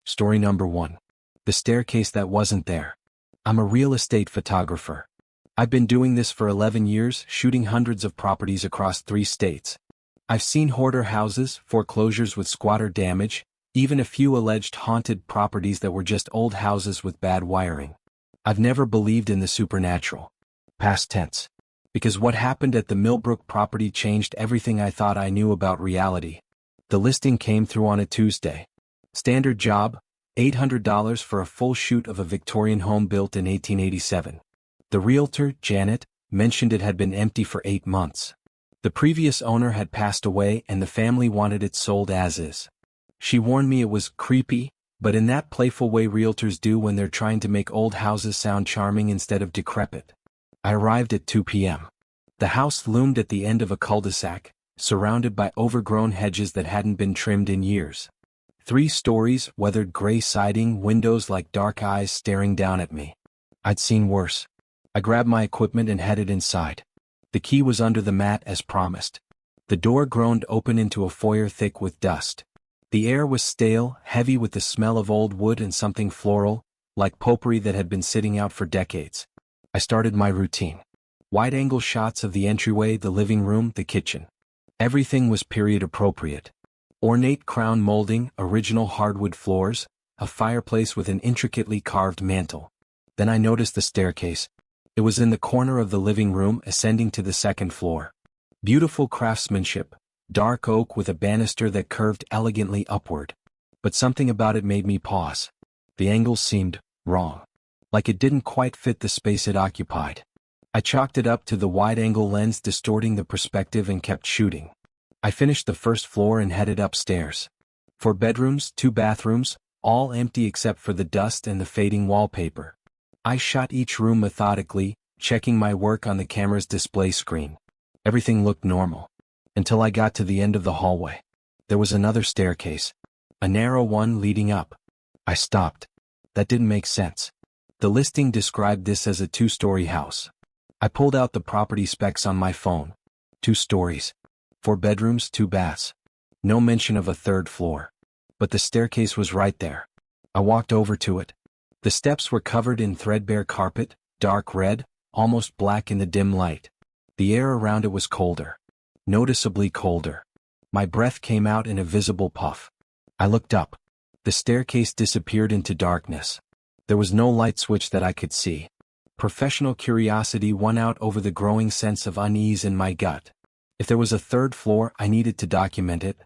Story number 1. The staircase that wasn't there. I'm a real estate photographer. I've been doing this for 11 years, shooting hundreds of properties across 3 states. I've seen hoarder houses, foreclosures with squatter damage, even a few alleged haunted properties that were just old houses with bad wiring. I've never believed in the supernatural. Past tense. Because what happened at the Millbrook property changed everything I thought I knew about reality. The listing came through on a Tuesday. Standard job, $800 for a full shoot of a Victorian home built in 1887. The realtor, Janet, mentioned it had been empty for 8 months. The previous owner had passed away and the family wanted it sold as is. She warned me it was creepy, but in that playful way realtors do when they're trying to make old houses sound charming instead of decrepit. I arrived at 2 p.m. The house loomed at the end of a cul-de-sac, surrounded by overgrown hedges that hadn't been trimmed in years. 3 stories, weathered gray siding, windows like dark eyes staring down at me. I'd seen worse. I grabbed my equipment and headed inside. The key was under the mat as promised. The door groaned open into a foyer thick with dust. The air was stale, heavy with the smell of old wood and something floral, like potpourri that had been sitting out for decades. I started my routine. Wide-angle shots of the entryway, the living room, the kitchen. Everything was period appropriate. Ornate crown molding, original hardwood floors, a fireplace with an intricately carved mantel. Then I noticed the staircase. It was in the corner of the living room, ascending to the 2nd floor. Beautiful craftsmanship, dark oak with a banister that curved elegantly upward. But something about it made me pause. The angle seemed wrong. Like it didn't quite fit the space it occupied. I chalked it up to the wide-angle lens distorting the perspective and kept shooting. I finished the 1st floor and headed upstairs. 4 bedrooms, 2 bathrooms, all empty except for the dust and the fading wallpaper. I shot each room methodically, checking my work on the camera's display screen. Everything looked normal. Until I got to the end of the hallway. There was another staircase. A narrow one leading up. I stopped. That didn't make sense. The listing described this as a 2-story house. I pulled out the property specs on my phone. 2 stories. 4 bedrooms, 2 baths. No mention of a 3rd floor. But the staircase was right there. I walked over to it. The steps were covered in threadbare carpet, dark red, almost black in the dim light. The air around it was colder. Noticeably colder. My breath came out in a visible puff. I looked up. The staircase disappeared into darkness. There was no light switch that I could see. Professional curiosity won out over the growing sense of unease in my gut. If there was a 3rd floor, I needed to document it.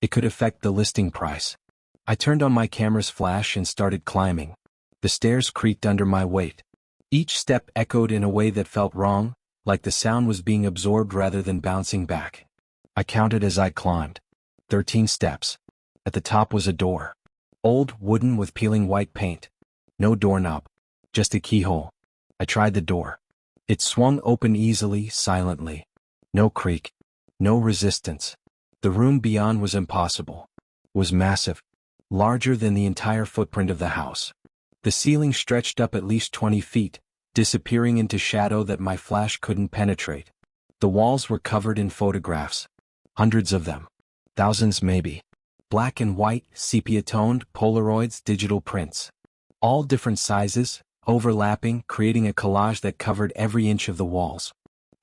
It could affect the listing price. I turned on my camera's flash and started climbing. The stairs creaked under my weight. Each step echoed in a way that felt wrong, like the sound was being absorbed rather than bouncing back. I counted as I climbed. 13 steps. At the top was a door. Old, wooden with peeling white paint. No doorknob. Just a keyhole. I tried the door. It swung open easily, silently. No creak. No resistance. The room beyond was impossible. Was massive. Larger than the entire footprint of the house. The ceiling stretched up at least 20 feet, disappearing into shadow that my flash couldn't penetrate. The walls were covered in photographs. Hundreds of them. Thousands maybe. Black and white, sepia-toned, Polaroids, digital prints. All different sizes, overlapping, creating a collage that covered every inch of the walls.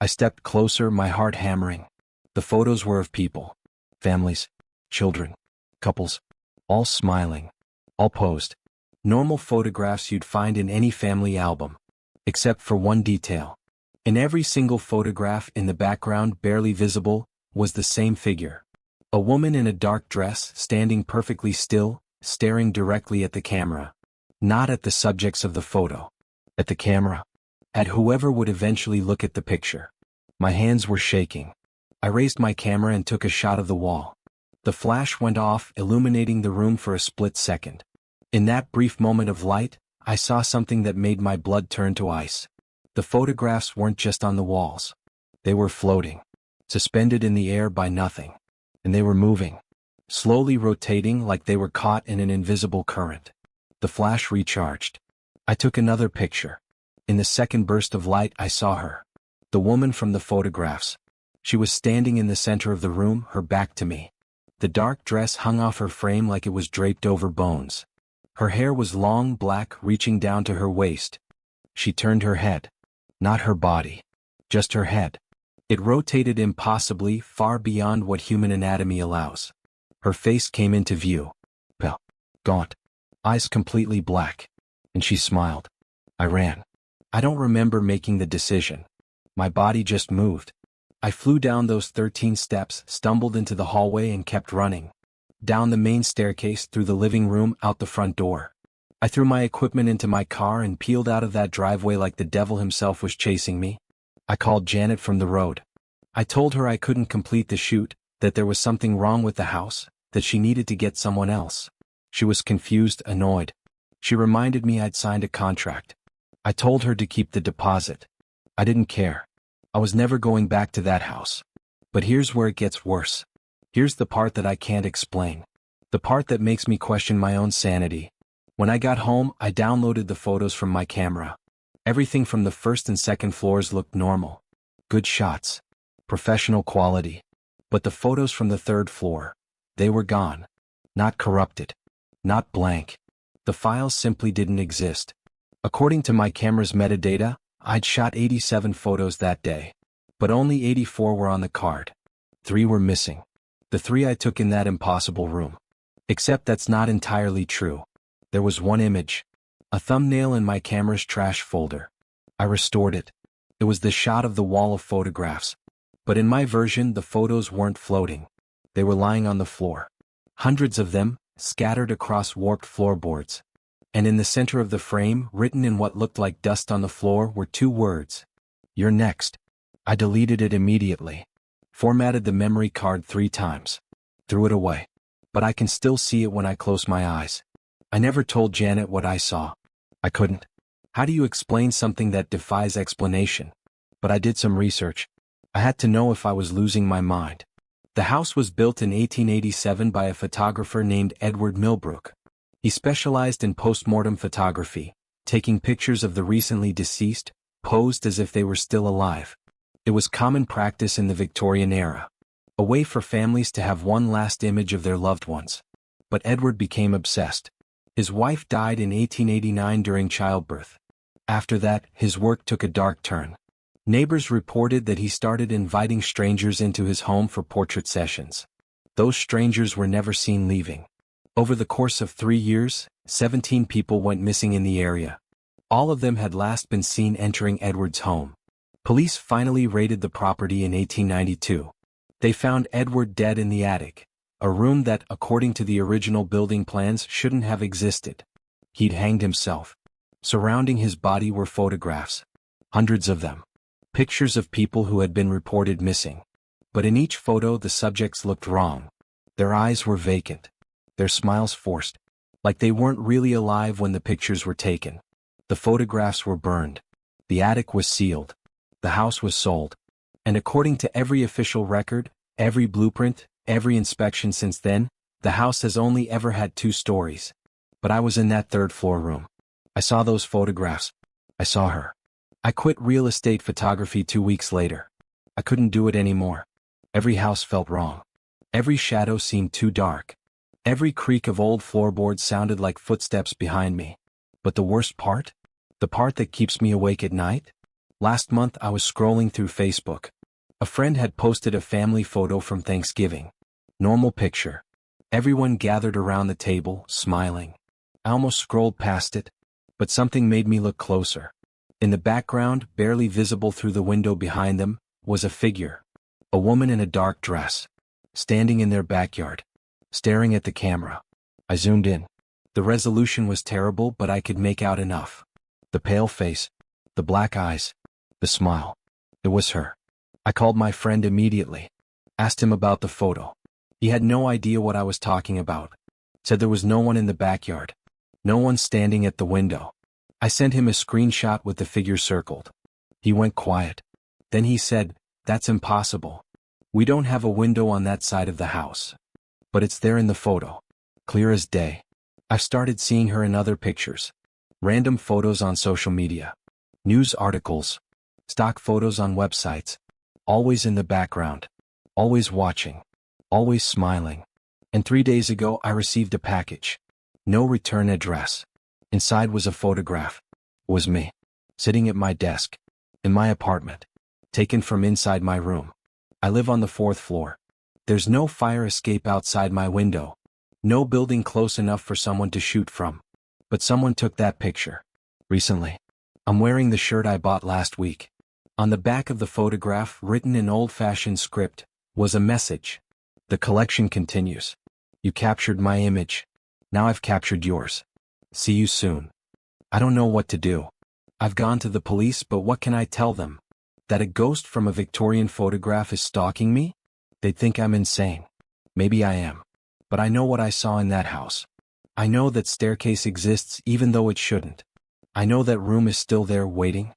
I stepped closer, my heart hammering. The photos were of people. Families. Children. Couples. All smiling. All posed. Normal photographs you'd find in any family album. Except for one detail. In every single photograph, in the background, barely visible, was the same figure. A woman in a dark dress, standing perfectly still, staring directly at the camera. Not at the subjects of the photo. At the camera. At whoever would eventually look at the picture. My hands were shaking. I raised my camera and took a shot of the wall. The flash went off, illuminating the room for a split second. In that brief moment of light, I saw something that made my blood turn to ice. The photographs weren't just on the walls. They were floating. Suspended in the air by nothing. And they were moving. Slowly rotating like they were caught in an invisible current. The flash recharged. I took another picture. In the second burst of light I saw her. The woman from the photographs. She was standing in the center of the room, her back to me. The dark dress hung off her frame like it was draped over bones. Her hair was long black, reaching down to her waist. She turned her head. Not her body. Just her head. It rotated impossibly, far beyond what human anatomy allows. Her face came into view. Pale. Gaunt. Eyes completely black. And she smiled. I ran. I don't remember making the decision. My body just moved. I flew down those 13 steps, stumbled into the hallway and kept running. Down the main staircase, through the living room, out the front door. I threw my equipment into my car and peeled out of that driveway like the devil himself was chasing me. I called Janet from the road. I told her I couldn't complete the shoot, that there was something wrong with the house, that she needed to get someone else. She was confused, annoyed. She reminded me I'd signed a contract. I told her to keep the deposit. I didn't care. I was never going back to that house. But here's where it gets worse. Here's the part that I can't explain. The part that makes me question my own sanity. When I got home, I downloaded the photos from my camera. Everything from the first and second floors looked normal. Good shots. Professional quality. But the photos from the third floor, they were gone. Not corrupted. Not blank. The files simply didn't exist. According to my camera's metadata, I'd shot 87 photos that day. But only 84 were on the card. 3 were missing. The 3 I took in that impossible room. Except that's not entirely true. There was one image. A thumbnail in my camera's trash folder. I restored it. It was the shot of the wall of photographs. But in my version, the photos weren't floating. They were lying on the floor. Hundreds of them, scattered across warped floorboards. And in the center of the frame, written in what looked like dust on the floor, were 2 words. You're next. I deleted it immediately. Formatted the memory card 3 times. Threw it away. But I can still see it when I close my eyes. I never told Janet what I saw. I couldn't. How do you explain something that defies explanation? But I did some research. I had to know if I was losing my mind. The house was built in 1887 by a photographer named Edward Millbrook. He specialized in post-mortem photography, taking pictures of the recently deceased, posed as if they were still alive. It was common practice in the Victorian era. A way for families to have one last image of their loved ones. But Edward became obsessed. His wife died in 1889 during childbirth. After that, his work took a dark turn. Neighbors reported that he started inviting strangers into his home for portrait sessions. Those strangers were never seen leaving. Over the course of 3 years, 17 people went missing in the area. All of them had last been seen entering Edward's home. Police finally raided the property in 1892. They found Edward dead in the attic, a room that, according to the original building plans, shouldn't have existed. He'd hanged himself. Surrounding his body were photographs. Hundreds of them. Pictures of people who had been reported missing. But in each photo the subjects looked wrong. Their eyes were vacant. Their smiles forced. Like they weren't really alive when the pictures were taken. The photographs were burned. The attic was sealed. The house was sold. And according to every official record, every blueprint, every inspection since then, the house has only ever had 2 stories. But I was in that 3rd floor room. I saw those photographs. I saw her. I quit real estate photography 2 weeks later. I couldn't do it anymore. Every house felt wrong. Every shadow seemed too dark. Every creak of old floorboards sounded like footsteps behind me. But the worst part? The part that keeps me awake at night? Last month I was scrolling through Facebook. A friend had posted a family photo from Thanksgiving. Normal picture. Everyone gathered around the table, smiling. I almost scrolled past it, but something made me look closer. In the background, barely visible through the window behind them, was a figure. A woman in a dark dress. Standing in their backyard. Staring at the camera. I zoomed in. The resolution was terrible, but I could make out enough. The pale face. The black eyes. The smile. It was her. I called my friend immediately. Asked him about the photo. He had no idea what I was talking about. Said there was no one in the backyard. No one standing at the window. I sent him a screenshot with the figure circled. He went quiet. Then he said, "That's impossible. We don't have a window on that side of the house." But it's there in the photo. Clear as day. I've started seeing her in other pictures. Random photos on social media. News articles. Stock photos on websites. Always in the background. Always watching. Always smiling. And 3 days ago I received a package. No return address. Inside was a photograph. It was me. Sitting at my desk. In my apartment. Taken from inside my room. I live on the 4th floor. There's no fire escape outside my window. No building close enough for someone to shoot from. But someone took that picture. Recently. I'm wearing the shirt I bought last week. On the back of the photograph, written in old-fashioned script, was a message. The collection continues. You captured my image. Now I've captured yours. See you soon. I don't know what to do. I've gone to the police, but what can I tell them? That a ghost from a Victorian photograph is stalking me? They'd think I'm insane. Maybe I am. But I know what I saw in that house. I know that staircase exists even though it shouldn't. I know that room is still there waiting.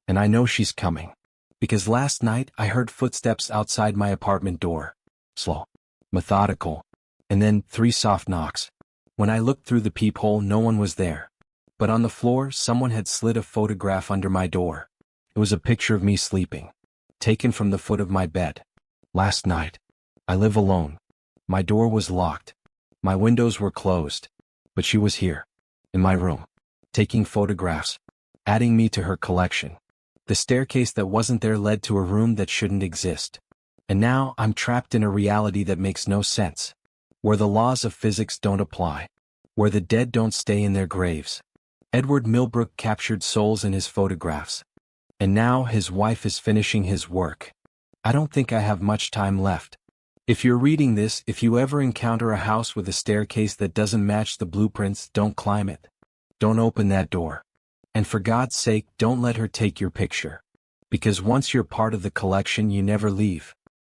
And I know she's coming. Because last night I heard footsteps outside my apartment door. Slow. Methodical. And then 3 soft knocks. When I looked through the peephole, no one was there. But on the floor, someone had slid a photograph under my door. It was a picture of me sleeping. Taken from the foot of my bed. Last night. I live alone. My door was locked. My windows were closed. But she was here. In my room. Taking photographs. Adding me to her collection. The staircase that wasn't there led to a room that shouldn't exist. And now I'm trapped in a reality that makes no sense. Where the laws of physics don't apply. Where the dead don't stay in their graves. Edward Millbrook captured souls in his photographs. And now his wife is finishing his work. I don't think I have much time left. If you're reading this, if you ever encounter a house with a staircase that doesn't match the blueprints, don't climb it. Don't open that door. And for God's sake, don't let her take your picture. Because once you're part of the collection, you never leave.